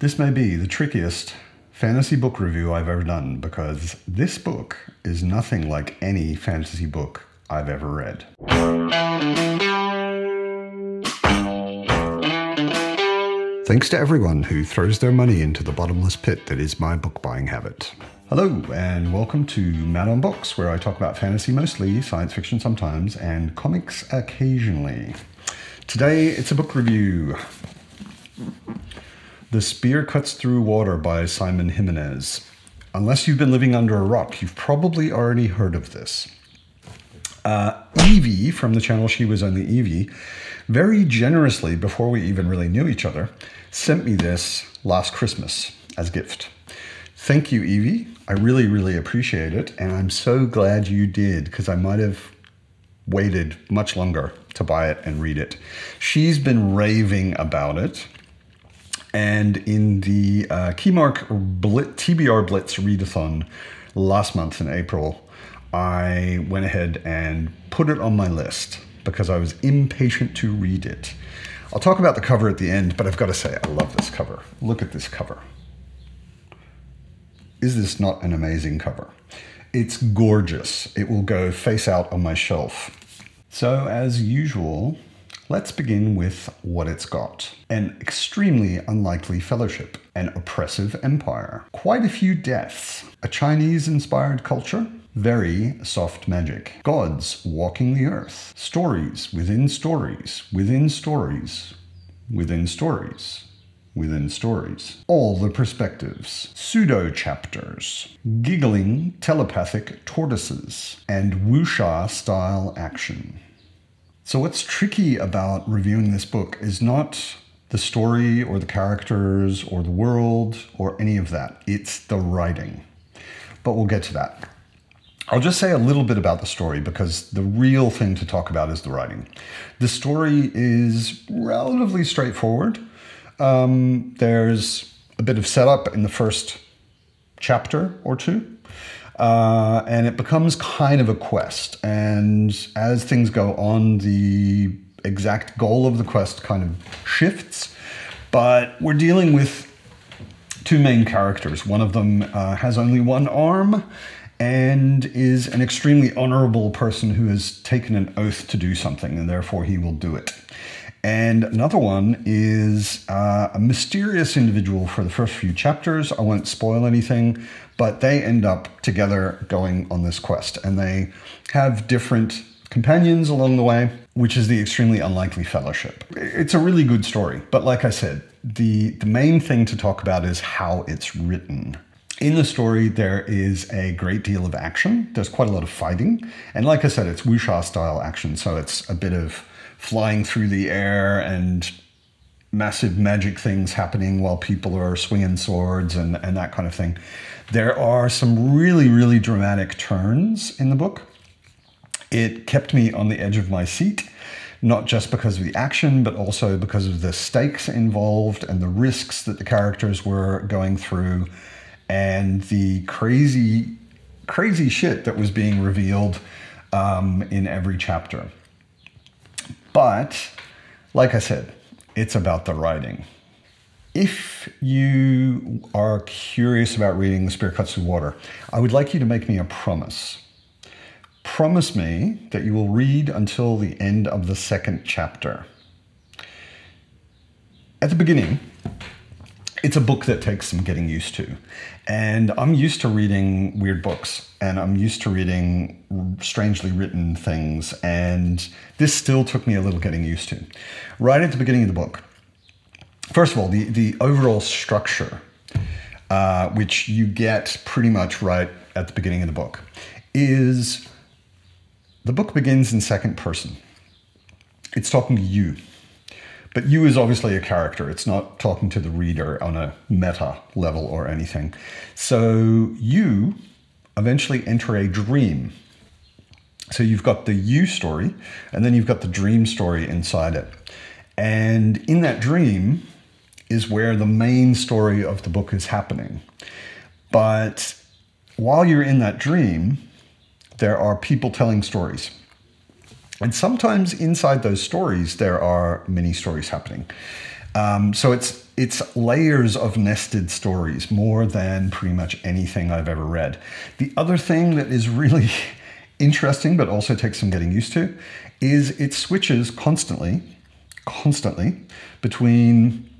This may be the trickiest fantasy book review I've ever done because this book is nothing like any fantasy book I've ever read. Thanks to everyone who throws their money into the bottomless pit that is my book buying habit. Hello and welcome to Mad on Books, where I talk about fantasy mostly, science fiction sometimes, and comics occasionally. Today it's a book review. The Spear Cuts Through Water by Simon Jimenez. Unless you've been living under a rock, you've probably already heard of this. Evie, from the channel She Was Only Evie, very generously, before we even really knew each other, sent me this last Christmas as a gift. Thank you, Evie. I really, really appreciate it. And I'm so glad you did, because I might have waited much longer to buy it and read it. She's been raving about it. And in the Keymark TBR Blitz readathon last month in April, I went ahead and put it on my list because I was impatient to read it. I'll talk about the cover at the end, but I've got to say, I love this cover. Look at this cover. Is this not an amazing cover? It's gorgeous. It will go face out on my shelf. So as usual, let's begin with what it's got. An extremely unlikely fellowship, an oppressive empire, quite a few deaths, a Chinese-inspired culture, very soft magic, gods walking the earth, stories within stories, within stories, within stories, within stories, all the perspectives, pseudo-chapters, giggling telepathic tortoises, and wuxia-style action. So what's tricky about reviewing this book is not the story or the characters or the world or any of that. It's the writing. But we'll get to that. I'll just say a little bit about the story because the real thing to talk about is the writing. The story is relatively straightforward. There's a bit of setup in the first chapter or two. And it becomes kind of a quest. And as things go on, the exact goal of the quest kind of shifts. But we're dealing with two main characters. One of them has only one arm and is an extremely honorable person who has taken an oath to do something, and therefore he will do it. And another one is a mysterious individual for the first few chapters. I won't spoil anything, but they end up together going on this quest. And they have different companions along the way, which is the extremely unlikely fellowship. It's a really good story. But like I said, the main thing to talk about is how it's written. In the story, there is a great deal of action. There's quite a lot of fighting. And like I said, it's wuxia-style action. So it's a bit of flying through the air and massive magic things happening while people are swinging swords and that kind of thing. There are some really, really dramatic turns in the book. It kept me on the edge of my seat, not just because of the action, but also because of the stakes involved and the risks that the characters were going through and the crazy, crazy shit that was being revealed in every chapter. But, like I said, it's about the writing. If you are curious about reading The Spear Cuts Through Water, I would like you to make me a promise. Promise me that you will read until the end of the second chapter. At the beginning, it's a book that takes some getting used to. And I'm used to reading weird books, and I'm used to reading strangely written things, and this still took me a little getting used to. Right at the beginning of the book, first of all, the overall structure, which you get pretty much right at the beginning of the book, is the book begins in second person. It's talking to you. But you is obviously a character. It's not talking to the reader on a meta level or anything. So you eventually enter a dream. So you've got the you story, and then you've got the dream story inside it. And in that dream is where the main story of the book is happening. But while you're in that dream, there are people telling stories. And sometimes inside those stories, there are mini stories happening. So it's it's layers of nested stories more than pretty much anything I've ever read. The other thing that is really interesting, but also takes some getting used to, is it switches constantly between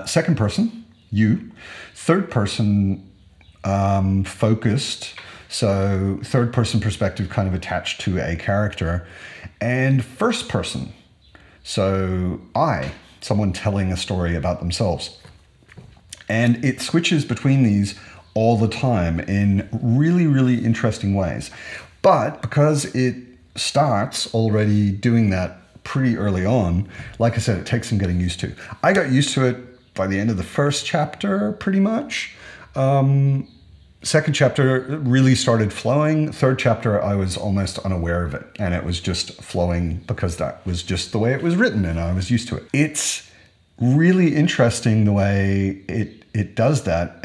second person, you, third person focused, so third person perspective kind of attached to a character, and first person, so someone telling a story about themselves. And it switches between these all the time in really, really interesting ways. But because it starts already doing that pretty early on, like I said, it takes some getting used to. I got used to it by the end of the first chapter, pretty much. Second chapter really started flowing. Third chapter, I was almost unaware of it. And it was just flowing because that was just the way it was written and I was used to it. It's really interesting the way it does that.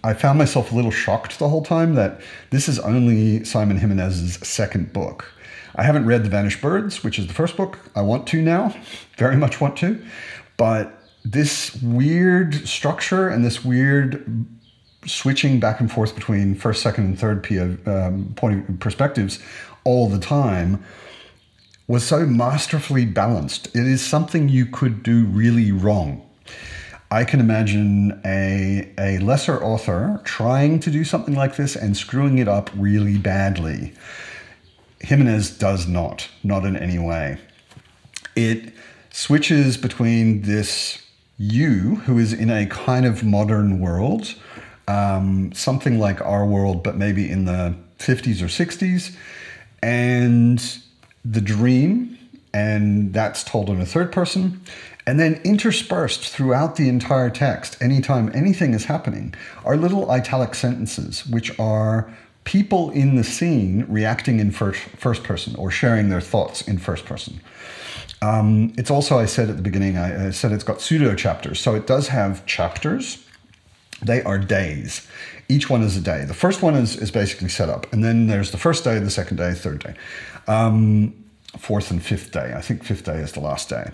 I found myself a little shocked the whole time that this is only Simon Jimenez's second book. I haven't read The Vanished Birds, which is the first book. I want to now, very much want to. But this weird structure and this weird switching back and forth between first, second, and third point of perspectives all the time was so masterfully balanced. It is something you could do really wrong. I can imagine a lesser author trying to do something like this and screwing it up really badly. Jimenez does not in any way. It switches between this you, who is in a kind of modern world, something like our world, but maybe in the 50s or 60s, and the dream, and that's told in a third person. And then interspersed throughout the entire text, anytime anything is happening, are little italic sentences, which are people in the scene reacting in first person or sharing their thoughts in first person. It's also, I said at the beginning, I said it's got pseudo chapters. So it does have chapters. They are days. Each one is a day. The first one is basically set up. And then there's the first day, the second day, third day, fourth and fifth day. I think fifth day is the last day.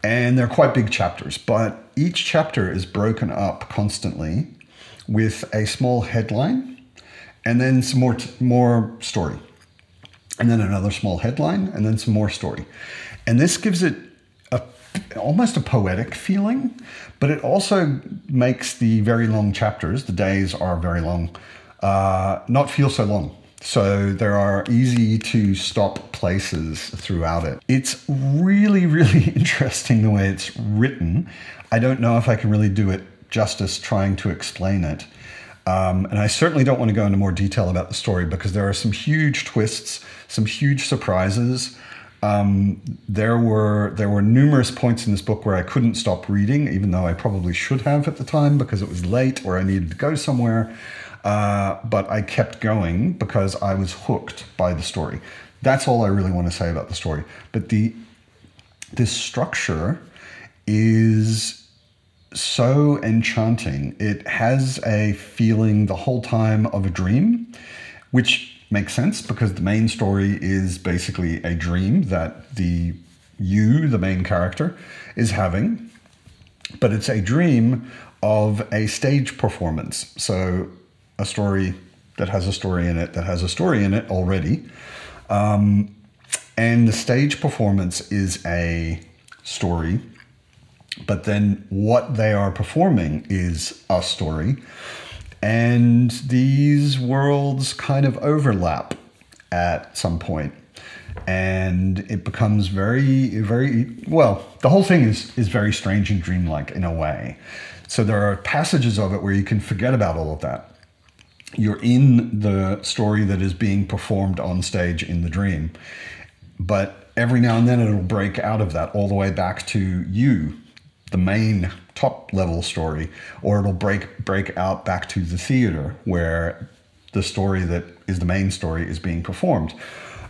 And they're quite big chapters, but each chapter is broken up constantly with a small headline and then some more story. And then another small headline and then some more story. And this gives it almost a poetic feeling, but it also makes the very long chapters, the days are very long, not feel so long. So there are easy to stop places throughout it. It's really, really interesting the way it's written. I don't know if I can really do it justice trying to explain it. And I certainly don't want to go into more detail about the story because there are some huge twists, some huge surprises. There were numerous points in this book where I couldn't stop reading, even though I probably should have at the time because it was late or I needed to go somewhere. But I kept going because I was hooked by the story. That's all I really want to say about the story. But this structure is so enchanting. It has a feeling the whole time of a dream, which makes sense because the main story is basically a dream that the main character, is having. But it's a dream of a stage performance. So a story that has a story in it that has a story in it already. And the stage performance is a story, but then what they are performing is a story. And these worlds kind of overlap at some point. And it becomes very, very, well, the whole thing is very strange and dreamlike in a way. So there are passages of it where you can forget about all of that. You're in the story that is being performed on stage in the dream. But every now and then it'll break out of that all the way back to you, the main top level story, or it'll break out back to the theater where the story that is the main story is being performed.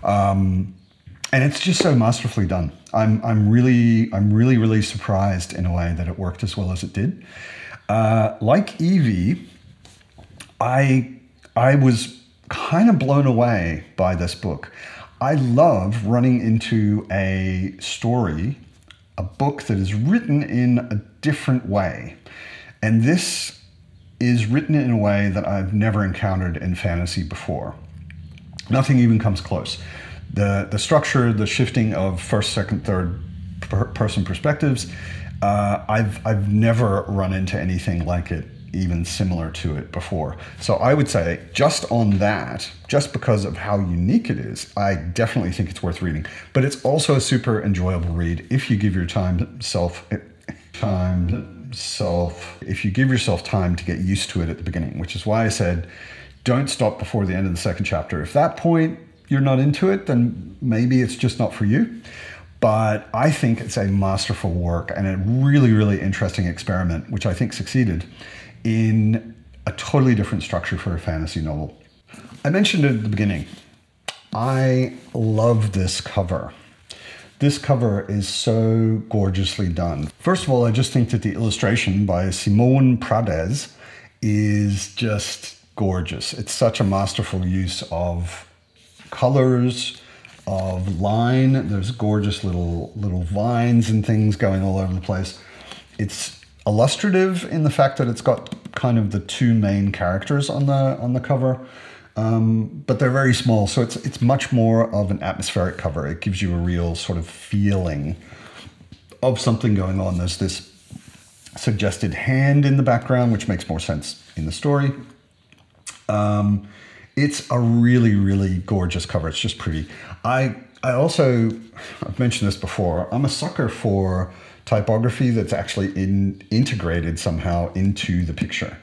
And it's just so masterfully done. I'm really surprised in a way that it worked as well as it did. Like Evie, I was kind of blown away by this book. I love running into a story a book that is written in a different way. And this is written in a way that I've never encountered in fantasy before. Nothing even comes close. The structure, the shifting of first, second, third person perspectives, I've never run into anything like it, even similar to it before. So I would say just on that, just because of how unique it is, I definitely think it's worth reading. But it's also a super enjoyable read if you give your if you give yourself time to get used to it at the beginning, which is why I said don't stop before the end of the second chapter. If that point you're not into it, then maybe it's just not for you. But I think it's a masterful work and a really, really interesting experiment, which I think succeeded in a totally different structure for a fantasy novel. I mentioned it at the beginning. I love this cover. This cover is so gorgeously done. First of all, I just think that the illustration by Simon Jimenez is just gorgeous. It's such a masterful use of colors, of line. There's gorgeous little vines and things going all over the place. It's illustrative in the fact that it's got kind of the two main characters on the cover, but they're very small, so it's much more of an atmospheric cover. It gives you a real sort of feeling of something going on. There's this suggested hand in the background, which makes more sense in the story. It's a really, really gorgeous cover. It's just pretty. I've mentioned this before, I'm a sucker for typography that's actually integrated somehow into the picture.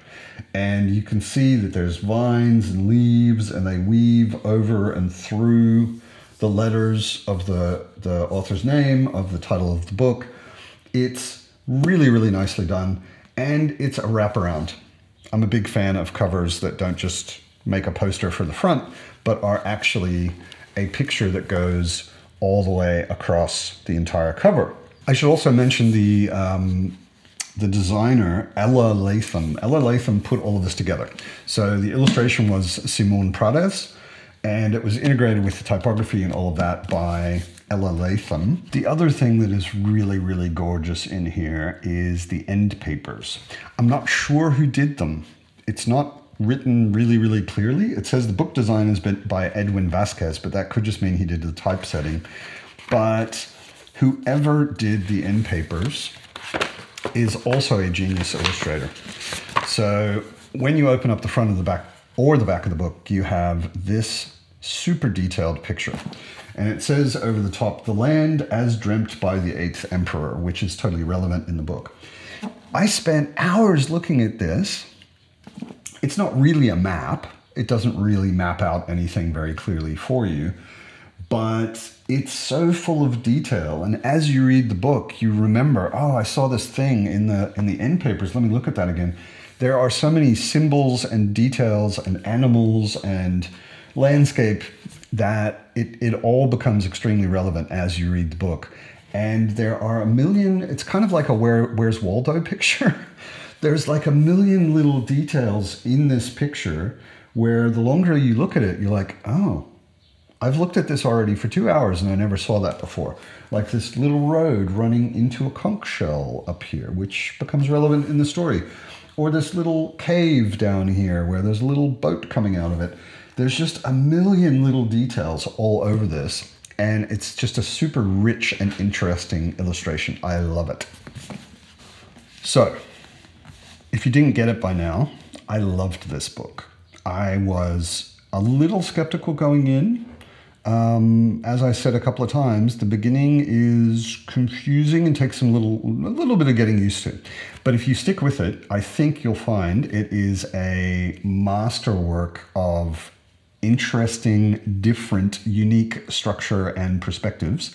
And you can see that there's vines and leaves, and they weave over and through the letters of the author's name, of the title of the book. It's really, really nicely done, and it's a wraparound. I'm a big fan of covers that don't just make a poster for the front, but are actually a picture that goes all the way across the entire cover. I should also mention the designer, Ella Latham. Ella Latham put all of this together. So the illustration was Simon Jimenez, and it was integrated with the typography and all of that by Ella Latham. The other thing that is really, really gorgeous in here is the end papers. I'm not sure who did them. It's not written really, really clearly. It says the book design is by Edwin Vasquez, but that could just mean he did the typesetting. But whoever did the end papers is also a genius illustrator. So when you open up the front of the back or the back of the book, you have this super detailed picture. And it says over the top, "The land as dreamt by the 8th emperor," which is totally relevant in the book. I spent hours looking at this. It's not really a map. It doesn't really map out anything very clearly for you, but it's so full of detail. And as you read the book, you remember, oh, I saw this thing in the end papers. Let me look at that again. There are so many symbols and details and animals and landscape that it all becomes extremely relevant as you read the book. And there are a million, it's kind of like a Where's Waldo picture. There's like a million little details in this picture where the longer you look at it, you're like, oh, I've looked at this already for 2 hours and I never saw that before. Like this little road running into a conch shell up here, which becomes relevant in the story. Or this little cave down here where there's a little boat coming out of it. There's just a million little details all over this. And it's just a super rich and interesting illustration. I love it. So, if you didn't get it by now, I loved this book. I was a little skeptical going in. As I said a couple of times, the beginning is confusing and takes a little bit of getting used to. But if you stick with it, I think you'll find it is a masterwork of interesting, different, unique structure and perspectives.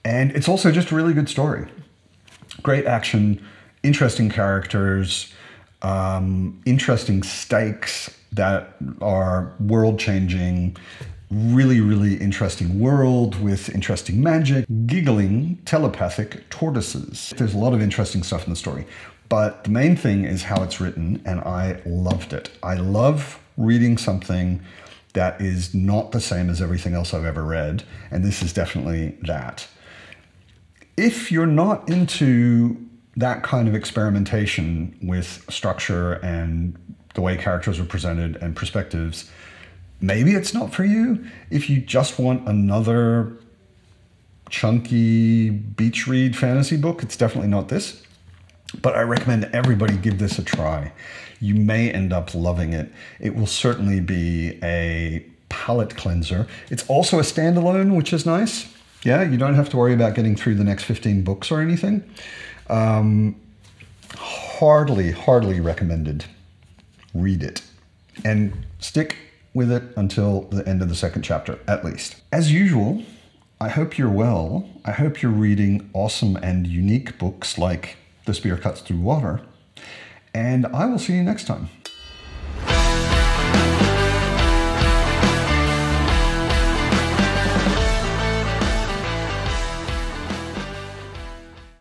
And it's also just a really good story. Great action, interesting characters, interesting stakes that are world-changing, really, really interesting world with interesting magic, giggling, telepathic tortoises. There's a lot of interesting stuff in the story, but the main thing is how it's written, and I loved it. I love reading something that is not the same as everything else I've ever read, and this is definitely that. If you're not into that kind of experimentation with structure and the way characters are presented and perspectives, maybe it's not for you. If you just want another chunky beach read fantasy book, it's definitely not this. But I recommend everybody give this a try. You may end up loving it. It will certainly be a palate cleanser. It's also a standalone, which is nice. Yeah, you don't have to worry about getting through the next 15 books or anything. Hardly recommended. Read it and stick with it until the end of the second chapter, at least. As usual, I hope you're well. I hope you're reading awesome and unique books like The Spear Cuts Through Water. And I will see you next time.